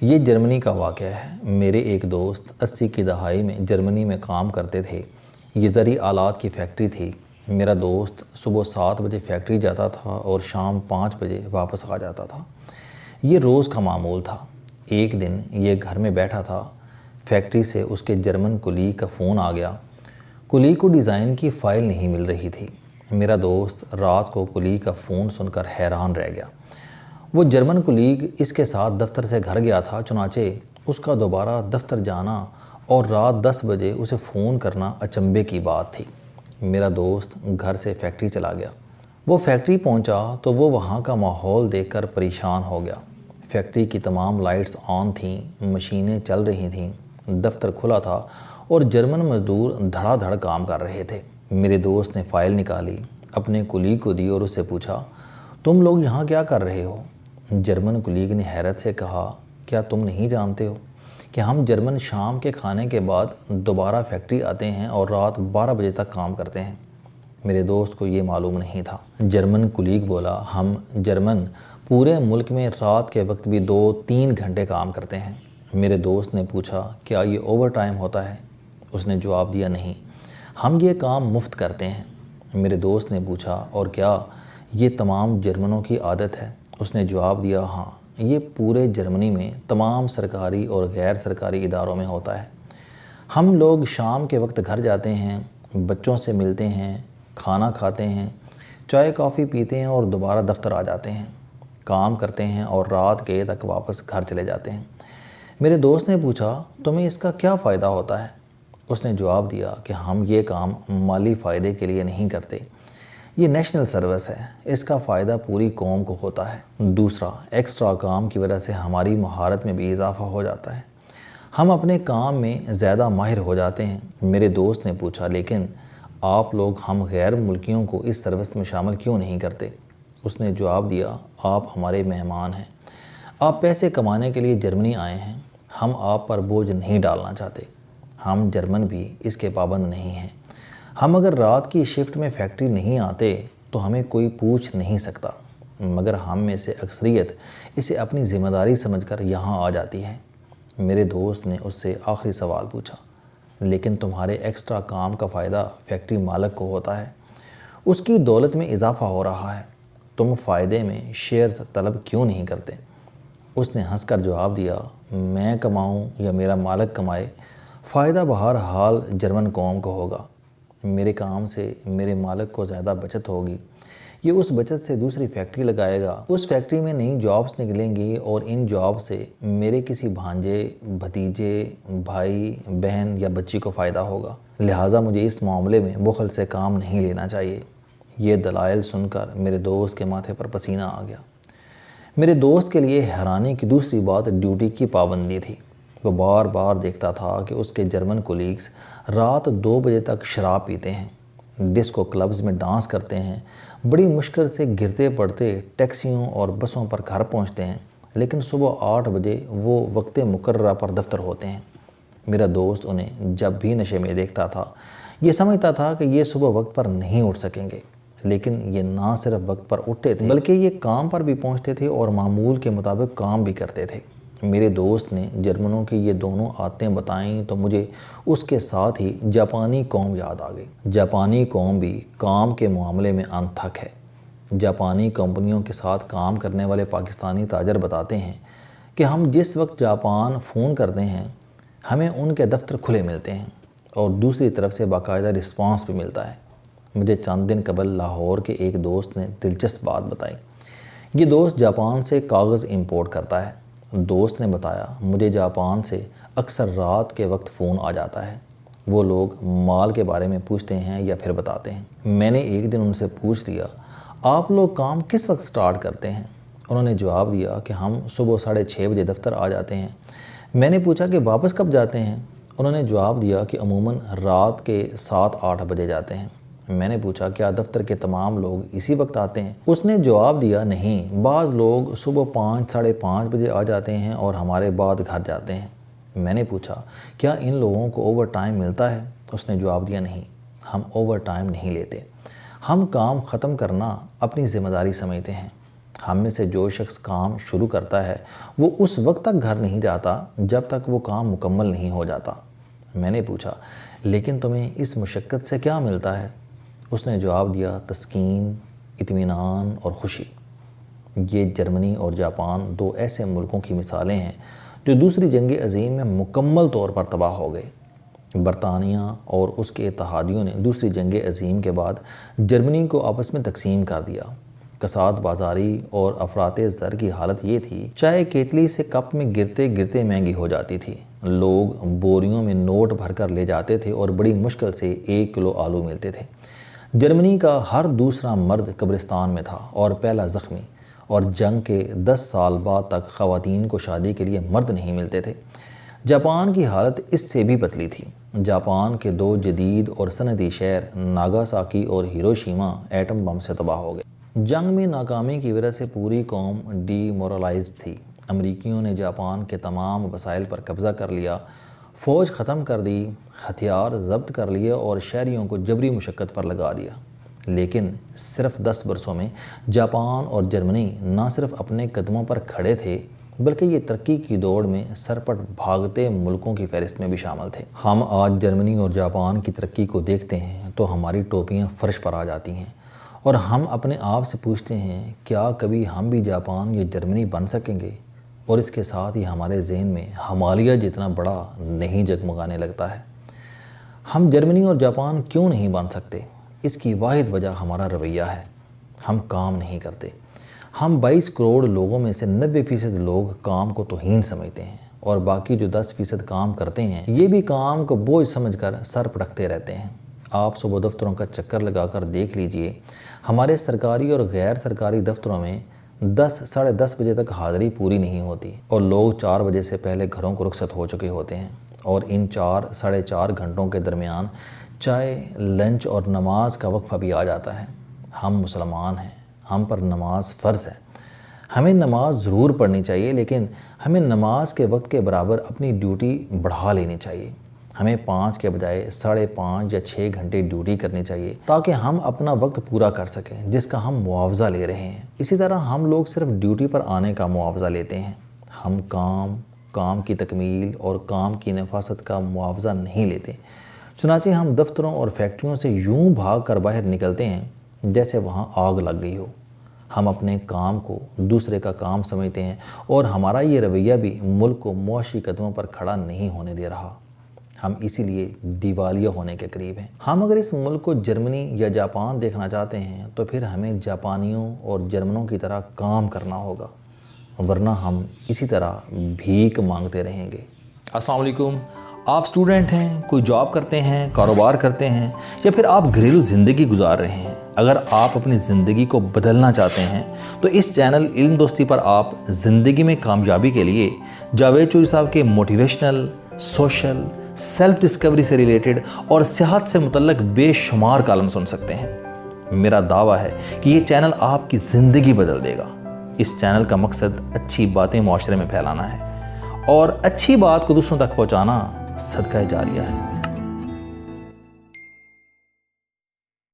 یہ جرمنی کا واقعہ ہے۔ میرے ایک دوست 80 کی دہائی میں جرمنی میں کام کرتے تھے۔ یہ زرعی آلات کی فیکٹری تھی۔ میرا دوست صبح 7 بجے فیکٹری جاتا تھا اور شام 5 بجے واپس آ جاتا تھا۔ یہ روز کا معمول تھا۔ ایک دن یہ گھر میں بیٹھا تھا، فیکٹری سے اس کے جرمن کولیگ کا فون آ گیا۔ کولیگ کو ڈیزائن کی فائل نہیں مل رہی تھی۔ میرا دوست رات کو کولیگ کا فون سن کر حیران رہ گیا۔ وہ جرمن کولیگ اس کے ساتھ دفتر سے گھر گیا تھا، چنانچہ اس کا دوبارہ دفتر جانا اور رات 10 بجے اسے فون کرنا اچنبھے کی بات تھی۔ میرا دوست گھر سے فیکٹری چلا گیا۔ وہ فیکٹری پہنچا تو وہ وہاں کا ماحول دیکھ کر پریشان ہو گیا۔ فیکٹری کی تمام لائٹس آن تھیں، مشینیں چل رہی تھیں، دفتر کھلا تھا اور جرمن مزدور دھڑا دھڑ کام کر رہے تھے۔ میرے دوست نے فائل نکالی، اپنے کولیگ کو دی اور اس سے پوچھا، تم لوگ یہاں کیا کر رہے ہو؟ جرمن کولیگ نے حیرت سے کہا، کیا تم نہیں جانتے ہو کہ ہم جرمن شام کے کھانے کے بعد دوبارہ فیکٹری آتے ہیں اور رات 12 بجے تک کام کرتے ہیں؟ میرے دوست کو یہ معلوم نہیں تھا۔ جرمن کولیگ بولا، ہم جرمن پورے ملک میں رات کے وقت بھی 2-3 گھنٹے کام کرتے ہیں۔ میرے دوست نے پوچھا، کیا یہ اوور ٹائم ہوتا ہے؟ اس نے جواب دیا، نہیں، ہم یہ کام مفت کرتے ہیں۔ میرے دوست نے پوچھا، اور کیا یہ تمام جرمنوں کی عادت ہے؟ اس نے جواب دیا، ہاں، یہ پورے جرمنی میں تمام سرکاری اور غیر سرکاری اداروں میں ہوتا ہے۔ ہم لوگ شام کے وقت گھر جاتے ہیں، بچوں سے ملتے ہیں، کھانا کھاتے ہیں، چائے کافی پیتے ہیں اور دوبارہ دفتر آ جاتے ہیں، کام کرتے ہیں اور رات کے تک واپس گھر چلے جاتے ہیں۔ میرے دوست نے پوچھا، تمہیں اس کا کیا فائدہ ہوتا ہے؟ اس نے جواب دیا کہ ہم یہ کام مالی فائدے کے لیے نہیں کرتے، یہ نیشنل سروس ہے، اس کا فائدہ پوری قوم کو ہوتا ہے۔ دوسرا، ایکسٹرا کام کی وجہ سے ہماری مہارت میں بھی اضافہ ہو جاتا ہے، ہم اپنے کام میں زیادہ ماہر ہو جاتے ہیں۔ میرے دوست نے پوچھا، لیکن آپ لوگ ہم غیر ملکیوں کو اس سروس میں شامل کیوں نہیں کرتے؟ اس نے جواب دیا، آپ ہمارے مہمان ہیں، آپ پیسے کمانے کے لیے جرمنی آئے ہیں، ہم آپ پر بوجھ نہیں ڈالنا چاہتے۔ ہم جرمن بھی اس کے پابند نہیں ہیں۔ ہم اگر رات کی شفٹ میں فیکٹری نہیں آتے تو ہمیں کوئی پوچھ نہیں سکتا، مگر ہم میں سے اکثریت اسے اپنی ذمہ داری سمجھ کر یہاں آ جاتی ہے۔ میرے دوست نے اس سے آخری سوال پوچھا، لیکن تمہارے ایکسٹرا کام کا فائدہ فیکٹری مالک کو ہوتا ہے، اس کی دولت میں اضافہ ہو رہا ہے، تم فائدے میں شیئرز طلب کیوں نہیں کرتے؟ اس نے ہنس کر جواب دیا، میں کماؤں یا میرا مالک کمائے، فائدہ بہرحال جرمن قوم کو ہوگا۔ میرے کام سے میرے مالک کو زیادہ بچت ہوگی، یہ اس بچت سے دوسری فیکٹری لگائے گا، اس فیکٹری میں نئی جابز نکلیں گی اور ان جاب سے میرے کسی بھانجے، بھتیجے، بھائی، بہن یا بچی کو فائدہ ہوگا، لہٰذا مجھے اس معاملے میں بخل سے کام نہیں لینا چاہیے۔ یہ دلائل سن کر میرے دوست کے ماتھے پر پسینہ آ گیا۔ میرے دوست کے لیے حیرانی کی دوسری بات ڈیوٹی کی پابندی تھی۔ وہ بار بار دیکھتا تھا کہ اس کے جرمن کولیگز رات 2 بجے تک شراب پیتے ہیں، ڈسکو کلبز میں ڈانس کرتے ہیں، بڑی مشکل سے گرتے پڑتے ٹیکسیوں اور بسوں پر گھر پہنچتے ہیں، لیکن صبح 8 بجے وہ وقت مقررہ پر دفتر ہوتے ہیں۔ میرا دوست انہیں جب بھی نشے میں دیکھتا تھا، یہ سمجھتا تھا کہ یہ صبح وقت پر نہیں اٹھ سکیں گے، لیکن یہ نہ صرف وقت پر اٹھتے تھے بلکہ یہ کام پر بھی پہنچتے تھے اور معمول کے مطابق کام بھی کرتے تھے۔ میرے دوست نے جرمنوں کی یہ دونوں عادتیں بتائیں تو مجھے اس کے ساتھ ہی جاپانی قوم یاد آ گئی۔ جاپانی قوم بھی کام کے معاملے میں انتھک ہے۔ جاپانی کمپنیوں کے ساتھ کام کرنے والے پاکستانی تاجر بتاتے ہیں کہ ہم جس وقت جاپان فون کرتے ہیں ہمیں ان کے دفتر کھلے ملتے ہیں اور دوسری طرف سے باقاعدہ رسپانس بھی ملتا ہے۔ مجھے چند دن قبل لاہور کے ایک دوست نے دلچسپ بات بتائی۔ یہ دوست جاپان سے کاغذ امپورٹ کرتا ہے۔ دوست نے بتایا، مجھے جاپان سے اکثر رات کے وقت فون آ جاتا ہے، وہ لوگ مال کے بارے میں پوچھتے ہیں یا پھر بتاتے ہیں۔ میں نے ایک دن ان سے پوچھ لیا، آپ لوگ کام کس وقت سٹارٹ کرتے ہیں؟ انہوں نے جواب دیا کہ ہم صبح 6:30 بجے دفتر آ جاتے ہیں۔ میں نے پوچھا کہ واپس کب جاتے ہیں؟ انہوں نے جواب دیا کہ عموماً رات کے 7-8 بجے جاتے ہیں۔ میں نے پوچھا، کیا دفتر کے تمام لوگ اسی وقت آتے ہیں؟ اس نے جواب دیا، نہیں، بعض لوگ صبح 5-5:30 بجے آ جاتے ہیں اور ہمارے بعد گھر جاتے ہیں۔ میں نے پوچھا، کیا ان لوگوں کو اوور ٹائم ملتا ہے؟ اس نے جواب دیا، نہیں، ہم اوور ٹائم نہیں لیتے، ہم کام ختم کرنا اپنی ذمہ داری سمجھتے ہیں۔ ہم میں سے جو شخص کام شروع کرتا ہے وہ اس وقت تک گھر نہیں جاتا جب تک وہ کام مکمل نہیں ہو جاتا۔ میں نے پوچھا لیکن تمہیں اس مشقت سے کیا ملتا ہے؟ اس نے جواب دیا، تسکین، اطمینان اور خوشی۔ یہ جرمنی اور جاپان دو ایسے ملکوں کی مثالیں ہیں جو دوسری جنگ عظیم میں مکمل طور پر تباہ ہو گئے۔ برطانیہ اور اس کے اتحادیوں نے دوسری جنگ عظیم کے بعد جرمنی کو آپس میں تقسیم کر دیا۔ کساد بازاری اور افراط زر کی حالت یہ تھی، چائے کیتلی سے کپ میں گرتے گرتے مہنگی ہو جاتی تھی۔ لوگ بوریوں میں نوٹ بھر کر لے جاتے تھے اور بڑی مشکل سے 1 کلو آلو ملتے تھے۔ جرمنی کا ہر دوسرا مرد قبرستان میں تھا اور پہلا زخمی، اور جنگ کے 10 سال بعد تک خواتین کو شادی کے لیے مرد نہیں ملتے تھے۔ جاپان کی حالت اس سے بھی پتلی تھی۔ جاپان کے 2 جدید اور صنعتی شہر ناگاساکی اور ہیروشیما ایٹم بم سے تباہ ہو گئے۔ جنگ میں ناکامی کی وجہ سے پوری قوم ڈی مورلائزڈ تھی۔ امریکیوں نے جاپان کے تمام وسائل پر قبضہ کر لیا، فوج ختم کر دی، ہتھیار ضبط کر لیے اور شہریوں کو جبری مشقت پر لگا دیا۔ لیکن صرف 10 برسوں میں جاپان اور جرمنی نہ صرف اپنے قدموں پر کھڑے تھے بلکہ یہ ترقی کی دوڑ میں سرپٹ بھاگتے ملکوں کی فہرست میں بھی شامل تھے۔ ہم آج جرمنی اور جاپان کی ترقی کو دیکھتے ہیں تو ہماری ٹوپیاں فرش پر آ جاتی ہیں اور ہم اپنے آپ سے پوچھتے ہیں کیا کبھی ہم بھی جاپان یا جرمنی بن سکیں گے؟ اور اس کے ساتھ ہی ہمارے ذہن میں ہمالیہ جتنا بڑا نہیں جگمگانے لگتا ہے۔ ہم جرمنی اور جاپان کیوں نہیں بن سکتے؟ اس کی واحد وجہ ہمارا رویہ ہے۔ ہم کام نہیں کرتے۔ ہم 22 کروڑ لوگوں میں سے 90% لوگ کام کو توہین سمجھتے ہیں اور باقی جو 10% کام کرتے ہیں یہ بھی کام کو بوجھ سمجھ کر سر پٹکتے رہتے ہیں۔ آپ صبح دفتروں کا چکر لگا کر دیکھ لیجئے، ہمارے سرکاری اور غیر سرکاری دفتروں میں 10 ساڑھے 10 بجے تک حاضری پوری نہیں ہوتی اور لوگ 4 بجے سے پہلے گھروں کو رخصت ہو چکے ہوتے ہیں، اور ان 4 ساڑھے 4 گھنٹوں کے درمیان چائے، لنچ اور نماز کا وقفہ بھی آ جاتا ہے۔ ہم مسلمان ہیں، ہم پر نماز فرض ہے۔ ہمیں نماز ضرور پڑھنی چاہیے، لیکن ہمیں نماز کے وقت کے برابر اپنی ڈیوٹی بڑھا لینی چاہیے۔ ہمیں 5 کے بجائے 5.5 یا 6 گھنٹے ڈیوٹی کرنی چاہیے تاکہ ہم اپنا وقت پورا کر سکیں جس کا ہم معاوضہ لے رہے ہیں۔ اسی طرح ہم لوگ صرف ڈیوٹی پر آنے کا معاوضہ لیتے ہیں، ہم کام کی تکمیل اور کام کی نفاست کا معاوضہ نہیں لیتے۔ چنانچہ ہم دفتروں اور فیکٹریوں سے یوں بھاگ کر باہر نکلتے ہیں جیسے وہاں آگ لگ گئی ہو۔ ہم اپنے کام کو دوسرے کا کام سمجھتے ہیں اور ہمارا یہ رویہ بھی ملک کو معاشی قدموں پر کھڑا نہیں ہونے دے رہا۔ ہم اسی لیے دیوالیہ ہونے کے قریب ہیں۔ ہم اگر اس ملک کو جرمنی یا جاپان دیکھنا چاہتے ہیں تو پھر ہمیں جاپانیوں اور جرمنوں کی طرح کام کرنا ہوگا، ورنہ ہم اسی طرح بھیک مانگتے رہیں گے۔ السلام علیکم۔ آپ سٹوڈنٹ ہیں، کوئی جاب کرتے ہیں، کاروبار کرتے ہیں، یا پھر آپ گھریلو زندگی گزار رہے ہیں۔ اگر آپ اپنی زندگی کو بدلنا چاہتے ہیں تو اس چینل علم دوستی پر آپ زندگی میں کامیابی کے لیے جاوید چوہری صاحب کے موٹیویشنل، سوشل، سیلف ڈسکوری سے ریلیٹڈ اور صحت سے متعلق بے شمار کالم سن سکتے ہیں۔ میرا دعویٰ ہے کہ یہ چینل آپ کی زندگی بدل دے گا۔ اس چینل کا مقصد اچھی باتیں معاشرے میں پھیلانا ہے اور اچھی بات کو دوسروں تک پہنچانا صدقہ جاریہ ہے۔